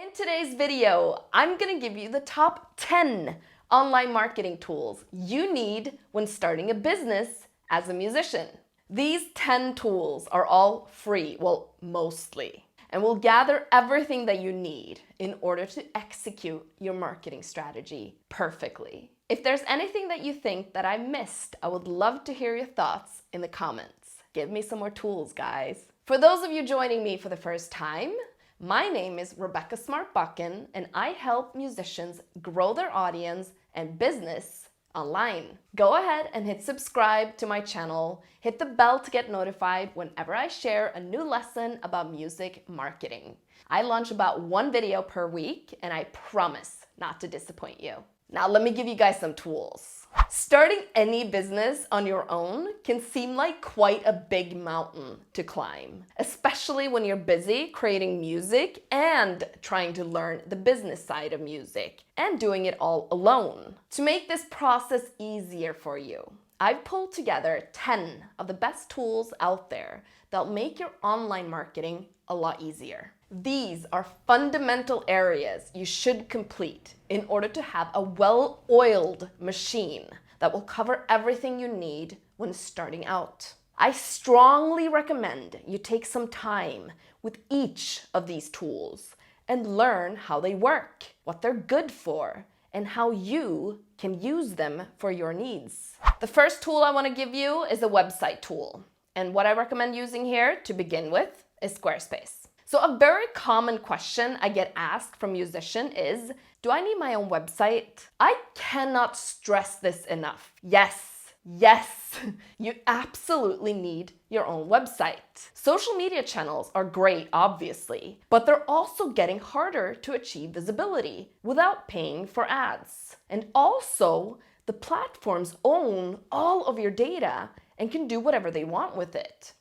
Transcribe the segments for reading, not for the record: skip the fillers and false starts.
In today's video, I'm gonna give you the top 10 online marketing tools you need when starting a business as a musician. These 10 tools are all free, well, mostly, and will gather everything that you need in order to execute your marketing strategy perfectly. If there's anything that you think that I missed, I would love to hear your thoughts in the comments. Give me some more tools, guys. For those of you joining me for the first time, my name is Rebecca Smart-Bucken, and I help musicians grow their audience and business online. Go ahead and hit subscribe to my channel. Hit the bell to get notified whenever I share a new lesson about music marketing. I launch about one video per week, and I promise not to disappoint you. Now let me give you guys some tools. Starting any business on your own can seem like quite a big mountain to climb, especially when you're busy creating music and trying to learn the business side of music and doing it all alone. To make this process easier for you, I've pulled together 10 of the best tools out there that'll make your online marketing a lot easier. These are fundamental areas you should complete in order to have a well-oiled machine that will cover everything you need when starting out. I strongly recommend you take some time with each of these tools and learn how they work, what they're good for, and how you can use them for your needs. The first tool I want to give you is a website tool. And what I recommend using here to begin with is SquareSpace. So a very common question I get asked from musicians is, do I need my own website? I cannot stress this enough. Yes, you absolutely need your own website. Social media channels are great, obviously, but they're also getting harder to achieve visibility without paying for ads. And also, the platforms own all of your data and can do whatever they want with it.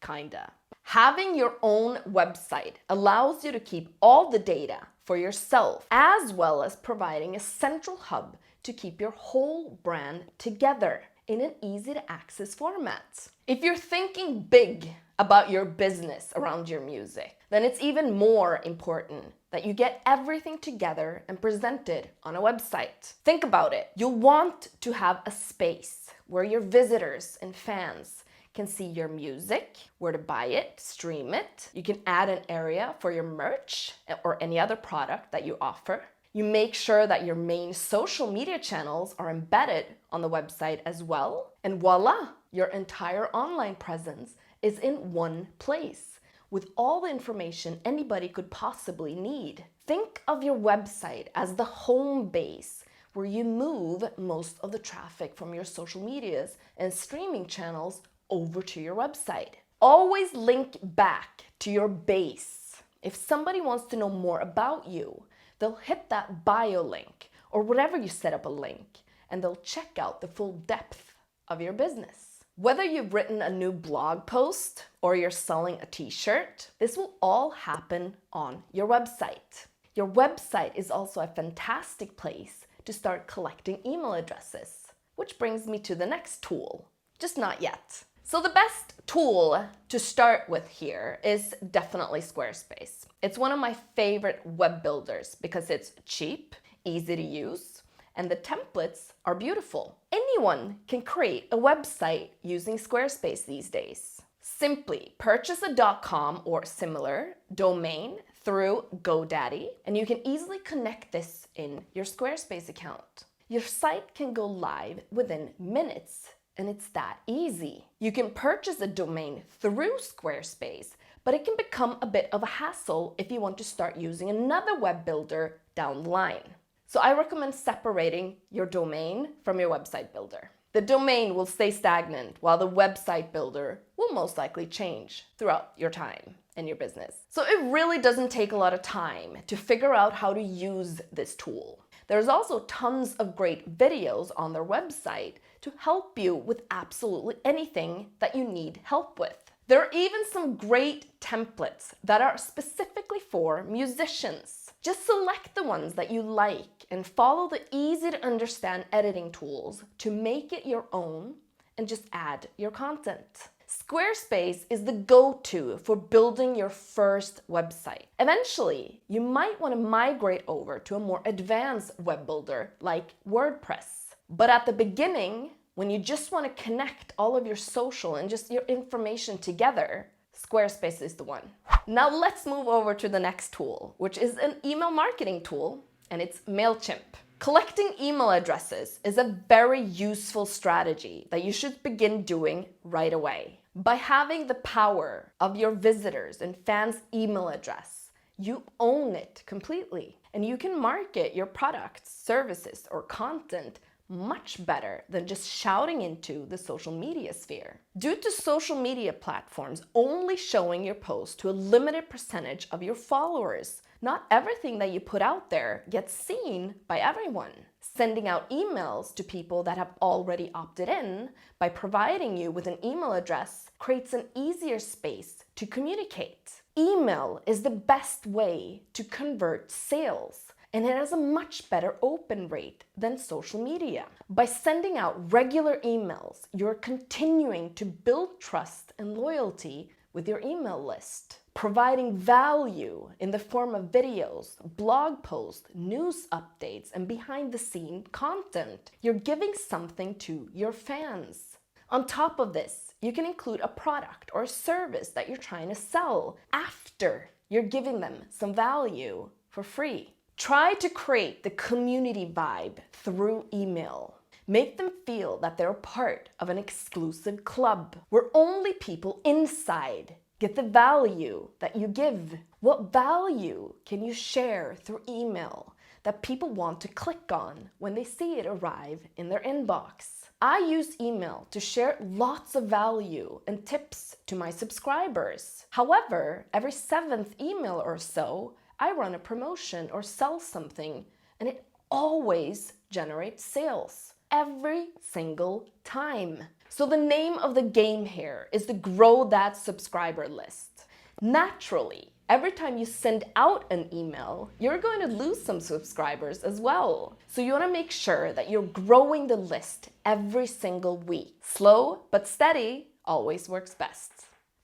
Kinda. Having your own website allows you to keep all the data for yourself, as well as providing a central hub to keep your whole brand together in an easy-to-access format. If you're thinking big about your business around your music, then it's even more important that you get everything together and presented on a website. Think about it. You'll want to have a space where your visitors and fans can see your music, where to buy it, stream it. You can add an area for your merch or any other product that you offer. You make sure that your main social media channels are embedded on the website as well. And voila, your entire online presence is in one place with all the information anybody could possibly need. Think of your website as the home base where you move most of the traffic from your social medias and streaming channels over to your website. Always link back to your base. If somebody wants to know more about you, they'll hit that bio link or whatever you set up a link, and they'll check out the full depth of your business. Whether you've written a new blog post or you're selling a t-shirt, this will all happen on your website. Your website is also a fantastic place to start collecting email addresses, which brings me to the next tool, just not yet. So the best tool to start with here is definitely SquareSpace. It's one of my favorite web builders because it's cheap, easy to use, and the templates are beautiful. Anyone can create a website using SquareSpace these days. Simply purchase a .com or similar domain through GoDaddy, and you can easily connect this in your SquareSpace account. Your site can go live within minutes. And it's that easy. You can purchase a domain through SquareSpace, but it can become a bit of a hassle if you want to start using another web builder down the line. So I recommend separating your domain from your website builder. The domain will stay stagnant while the website builder will most likely change throughout your time and your business. So it really doesn't take a lot of time to figure out how to use this tool. There's also tons of great videos on their website to help you with absolutely anything that you need help with. There are even some great templates that are specifically for musicians. Just select the ones that you like and follow the easy to understand editing tools to make it your own and just add your content. Squarespace is the go-to for building your first website. Eventually, you might want to migrate over to a more advanced web builder like WordPress. But at the beginning, when you just want to connect all of your social and just your information together, Squarespace is the one. Now let's move over to the next tool, which is an email marketing tool, and it's MailChimp. Collecting email addresses is a very useful strategy that you should begin doing right away. By having the power of your visitors and fans' email address, you own it completely, and you can market your products, services, or content much better than just shouting into the social media sphere. Due to social media platforms only showing your posts to a limited percentage of your followers, not everything that you put out there gets seen by everyone. Sending out emails to people that have already opted in by providing you with an email address creates an easier space to communicate. Email is the best way to convert sales, and it has a much better open rate than social media. By sending out regular emails, you're continuing to build trust and loyalty with your email list. Providing value in the form of videos, blog posts, news updates, and behind-the-scenes content. You're giving something to your fans. On top of this, you can include a product or a service that you're trying to sell after you're giving them some value for free. Try to create the community vibe through email. Make them feel that they're part of an exclusive club where only people inside get the value that you give. What value can you share through email that people want to click on when they see it arrive in their inbox? I use email to share lots of value and tips to my subscribers. However, every 7th email or so, I run a promotion or sell something, and it always generates sales. Every single time. So the name of the game here is to grow that subscriber list. Naturally, every time you send out an email, you're going to lose some subscribers as well. So you want to make sure that you're growing the list every single week. Slow but steady always works best.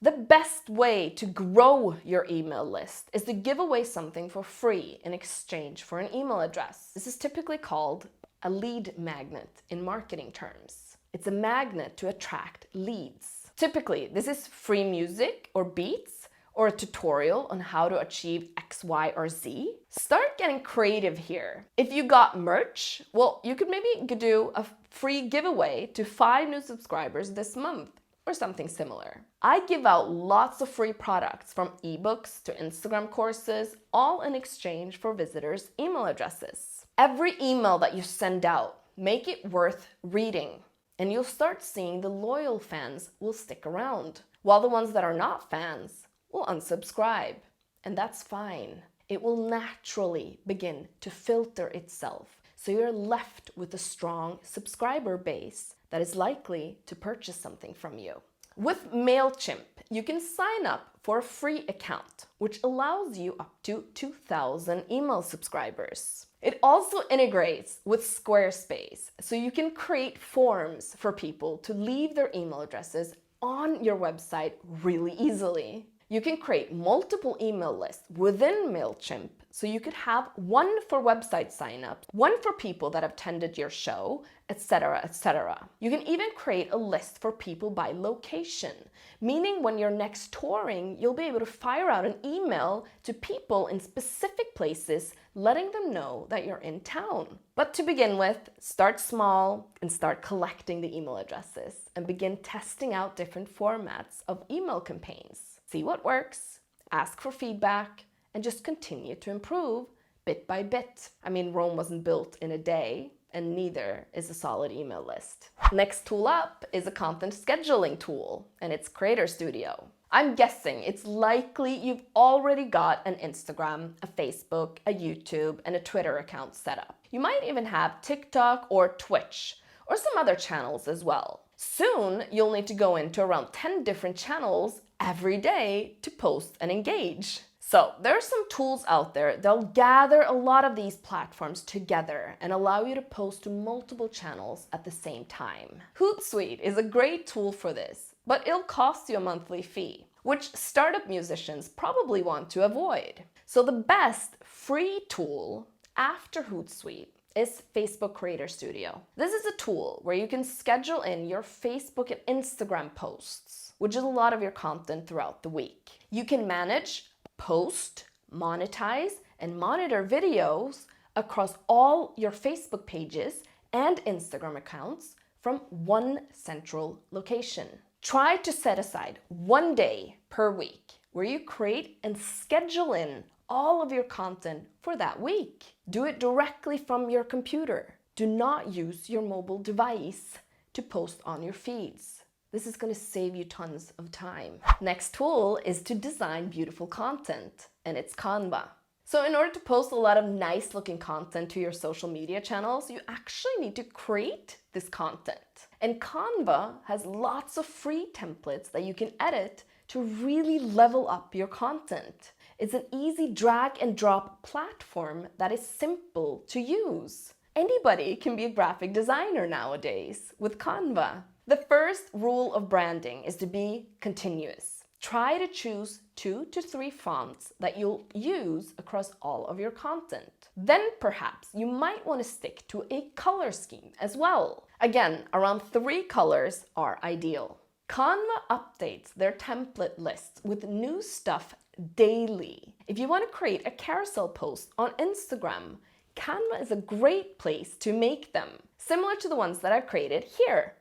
The best way to grow your email list is to give away something for free in exchange for an email address. This is typically called a lead magnet in marketing terms. It's a magnet to attract leads. Typically, this is free music or beats or a tutorial on how to achieve X, Y, or Z. Start getting creative here. If you got merch, well, you could maybe do a free giveaway to 5 new subscribers this month or something similar. I give out lots of free products from ebooks to Instagram courses, all in exchange for visitors' email addresses. Every email that you send out, make it worth reading, and you'll start seeing the loyal fans will stick around, while the ones that are not fans will unsubscribe. And that's fine. It will naturally begin to filter itself, so you're left with a strong subscriber base that is likely to purchase something from you. With MailChimp, you can sign up for a free account, which allows you up to 2,000 email subscribers. It also integrates with SquareSpace, so you can create forms for people to leave their email addresses on your website really easily. You can create multiple email lists within MailChimp, so you could have one for website signups, one for people that have attended your show, etc., etc. You can even create a list for people by location, meaning when you're next touring, you'll be able to fire out an email to people in specific places, letting them know that you're in town. But to begin with, start small and start collecting the email addresses and begin testing out different formats of email campaigns. See what works, ask for feedback, and just continue to improve bit by bit. I mean, Rome wasn't built in a day, and neither is a solid email list. Next tool up is a content scheduling tool, and it's Creator Studio. I'm guessing it's likely you've already got an Instagram, a Facebook, a YouTube, and a Twitter account set up. You might even have TikTok or Twitch, or some other channels as well. Soon, you'll need to go into around 10 different channels every day to post and engage. So there are some tools out there that'll gather a lot of these platforms together and allow you to post to multiple channels at the same time. HootSuite is a great tool for this, but it'll cost you a monthly fee, which startup musicians probably want to avoid. So the best free tool after HootSuite is Facebook Creator Studio. This is a tool where you can schedule in your Facebook and Instagram posts, which is a lot of your content throughout the week. You can manage, post, monetize, and monitor videos across all your Facebook pages and Instagram accounts from one central location. Try to set aside 1 day per week where you create and schedule in all of your content for that week. Do it directly from your computer. Do not use your mobile device to post on your feeds. This is going to save you tons of time. Next tool is to design beautiful content, and it's Canva. So in order to post a lot of nice looking content to your social media channels, you actually need to create this content. And Canva has lots of free templates that you can edit to really level up your content. It's an easy drag and drop platform that is simple to use. Anybody can be a graphic designer nowadays with Canva. The first rule of branding is to be continuous. Try to choose 2 to 3 fonts that you'll use across all of your content. Then perhaps you might want to stick to a color scheme as well. Again, around 3 colors are ideal. Canva updates their template lists with new stuff daily. If you want to create a carousel post on Instagram, Canva is a great place to make them, similar to the ones that I've created here.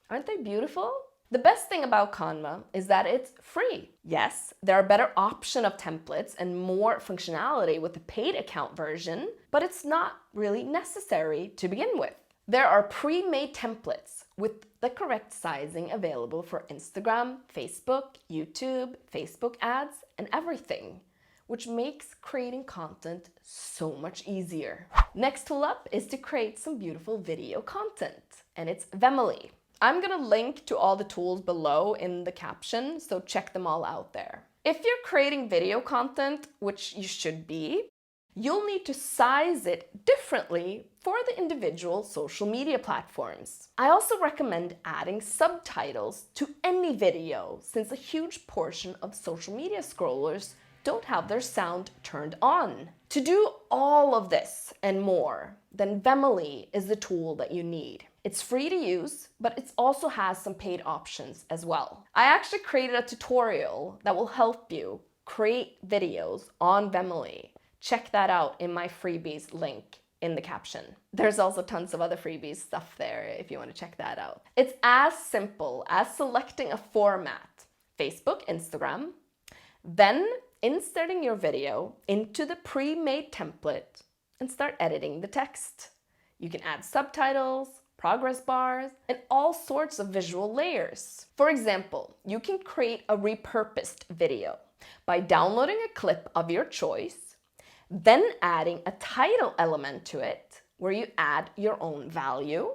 Aren't they beautiful? The best thing about Canva is that it's free. Yes, there are better options of templates and more functionality with the paid account version, but it's not really necessary to begin with. There are pre-made templates with the correct sizing available for Instagram, Facebook, YouTube, Facebook ads, and everything, which makes creating content so much easier. Next tool up is to create some beautiful video content, and it's Vemily. I'm gonna link to all the tools below in the caption, so check them all out there. If you're creating video content, which you should be, you'll need to size it differently for the individual social media platforms. I also recommend adding subtitles to any video, since a huge portion of social media scrollers don't have their sound turned on. To do all of this and more, then Vemily is the tool that you need. It's free to use, but it also has some paid options as well. I actually created a tutorial that will help you create videos on Vemily. Check that out in my freebies link in the caption. There's also tons of other freebies stuff there if you want to check that out. It's as simple as selecting a format, Facebook, Instagram, then inserting your video into the pre-made template and start editing the text. You can add subtitles, progress bars, and all sorts of visual layers. For example, you can create a repurposed video by downloading a clip of your choice, then adding a title element to it where you add your own value,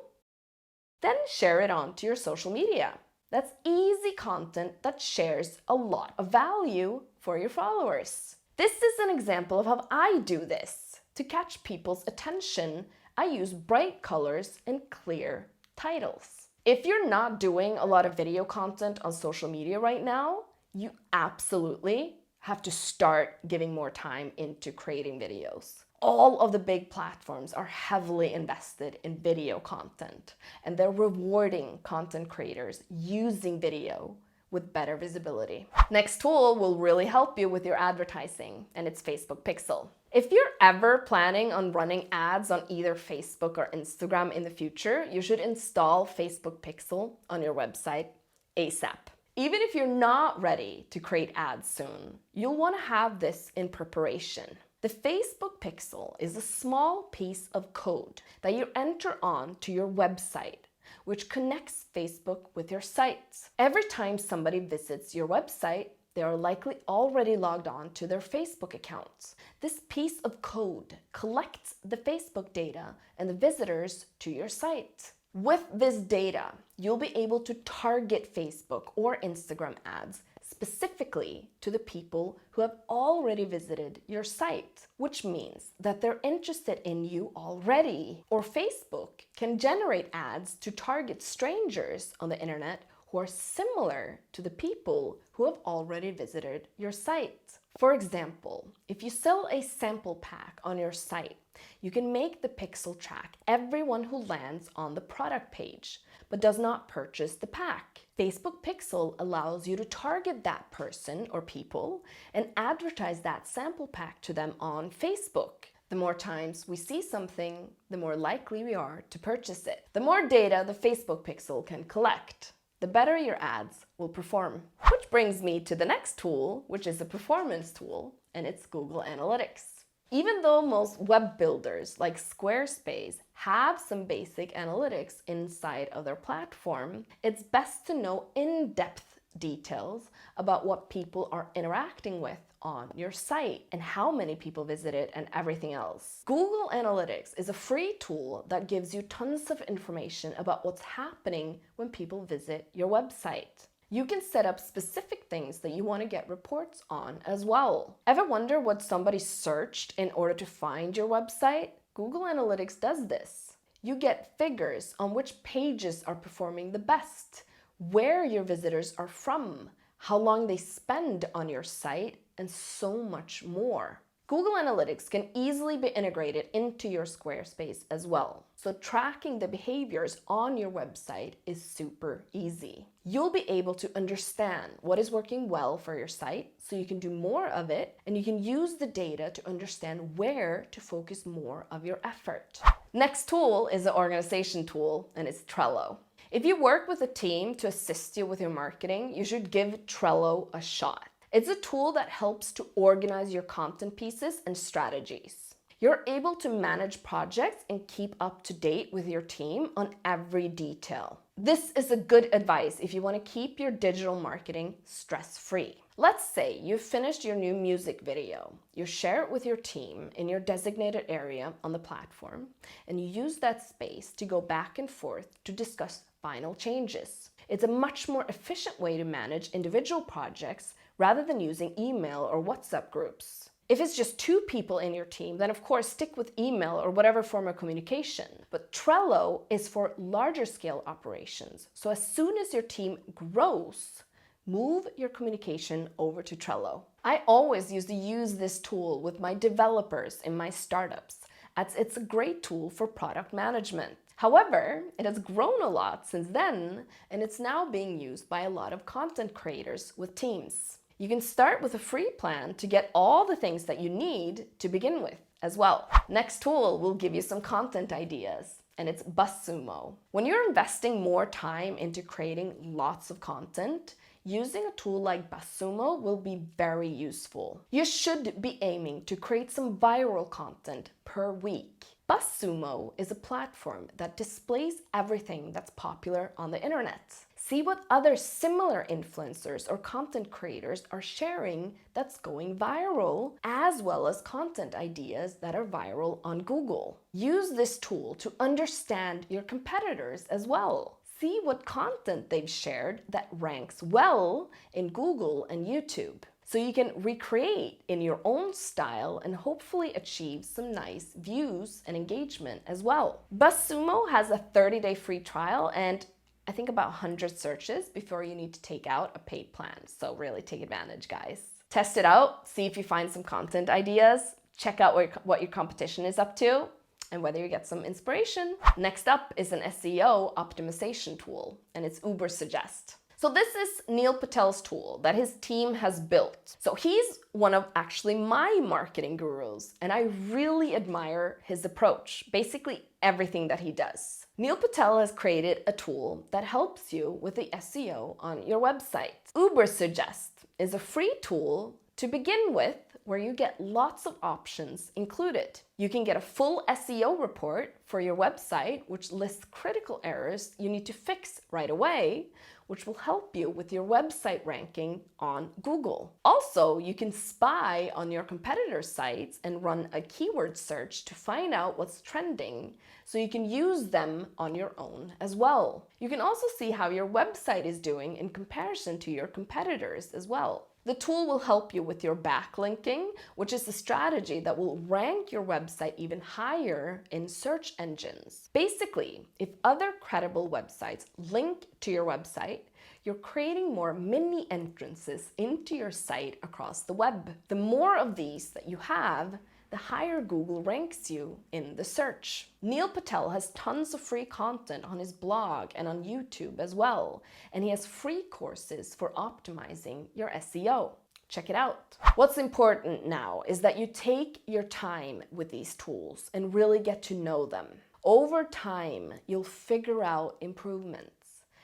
then share it on to your social media. That's easy content that shares a lot of value for your followers. This is an example of how I do this. To catch people's attention, I use bright colors and clear titles. If you're not doing a lot of video content on social media right now, you absolutely have to start giving more time into creating videos. All of the big platforms are heavily invested in video content, and they're rewarding content creators using video with better visibility. Next tool will really help you with your advertising, and it's Facebook Pixel. If you're ever planning on running ads on either Facebook or Instagram in the future, you should install Facebook Pixel on your website ASAP. Even if you're not ready to create ads soon, you'll want to have this in preparation. The Facebook Pixel is a small piece of code that you enter on to your website, which connects Facebook with your sites. Every time somebody visits your website, they are likely already logged on to their Facebook accounts. This piece of code collects the Facebook data and the visitors to your site. With this data, you'll be able to target Facebook or Instagram ads specifically to the people who have already visited your site, which means that they're interested in you already. Or Facebook can generate ads to target strangers on the internet who are similar to the people who have already visited your site. For example, if you sell a sample pack on your site, you can make the pixel track everyone who lands on the product page but does not purchase the pack. Facebook Pixel allows you to target that person or people and advertise that sample pack to them on Facebook. The more times we see something, the more likely we are to purchase it. The more data the Facebook Pixel can collect, the better your ads will perform. Which brings me to the next tool, which is a performance tool, and it's Google Analytics. Even though most web builders like SquareSpace have some basic analytics inside of their platform, it's best to know in-depth details about what people are interacting with on your site and how many people visit it and everything else. Google Analytics is a free tool that gives you tons of information about what's happening when people visit your website. You can set up specific things that you want to get reports on as well. Ever wonder what somebody searched in order to find your website? Google Analytics does this. You get figures on which pages are performing the best, where your visitors are from, how long they spend on your site, and so much more. Google Analytics can easily be integrated into your SquareSpace as well. So tracking the behaviors on your website is super easy. You'll be able to understand what is working well for your site so you can do more of it, and you can use the data to understand where to focus more of your effort. Next tool is the organization tool, and it's Trello. If you work with a team to assist you with your marketing, you should give Trello a shot. It's a tool that helps to organize your content pieces and strategies. You're able to manage projects and keep up to date with your team on every detail. This is a good advice if you want to keep your digital marketing stress-free. Let's say you've finished your new music video. You share it with your team in your designated area on the platform, and you use that space to go back and forth to discuss final changes. It's a much more efficient way to manage individual projects rather than using email or WhatsApp groups. If it's just 2 people in your team, then of course stick with email or whatever form of communication. But Trello is for larger scale operations. So as soon as your team grows, move your communication over to Trello. I always used to use this tool with my developers in my startups, as it's a great tool for product management. However, it has grown a lot since then, and it's now being used by a lot of content creators with teams. You can start with a free plan to get all the things that you need to begin with as well. Next tool will give you some content ideas, and it's BuzzSumo. When you're investing more time into creating lots of content, using a tool like BuzzSumo will be very useful. You should be aiming to create some viral content per week. BuzzSumo is a platform that displays everything that's popular on the internet. See what other similar influencers or content creators are sharing that's going viral, as well as content ideas that are viral on Google. Use this tool to understand your competitors as well. See what content they've shared that ranks well in Google and YouTube, so you can recreate in your own style and hopefully achieve some nice views and engagement as well. BuzzSumo has a 30-day free trial and I think about 100 searches before you need to take out a paid plan. So really take advantage, guys. Test it out, see if you find some content ideas, check out what your competition is up to, and whether you get some inspiration. Next up is an SEO optimization tool, and it's Ubersuggest. So this is Neil Patel's tool that his team has built. So he's one of actually my marketing gurus, and I really admire his approach, basically everything that he does. Neil Patel has created a tool that helps you with the SEO on your website. Ubersuggest is a free tool to begin with, where you get lots of options included. You can get a full SEO report for your website, which lists critical errors you need to fix right away, which will help you with your website ranking on Google. Also, you can spy on your competitors' sites and run a keyword search to find out what's trending, so you can use them on your own as well. You can also see how your website is doing in comparison to your competitors as well. The tool will help you with your backlinking, which is the strategy that will rank your website even higher in search engines. Basically, if other credible websites link to your website, you're creating more mini entrances into your site across the web. The more of these that you have, the higher Google ranks you in the search. Neil Patel has tons of free content on his blog and on YouTube as well, and he has free courses for optimizing your SEO. Check it out. What's important now is that you take your time with these tools and really get to know them. Over time, you'll figure out improvements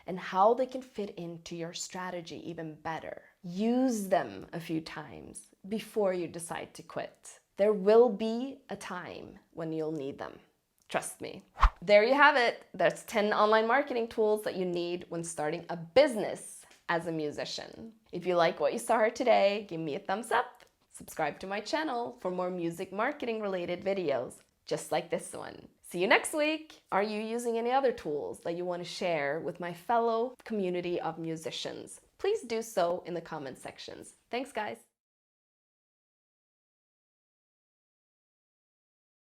and how they can fit into your strategy even better. Use them a few times before you decide to quit. There will be a time when you'll need them. Trust me. There you have it. That's 10 online marketing tools that you need when starting a business as a musician. If you like what you saw here today, give me a thumbs up. Subscribe to my channel for more music marketing related videos, just like this one. See you next week. Are you using any other tools that you want to share with my fellow community of musicians? Please do so in the comment sections. Thanks, guys.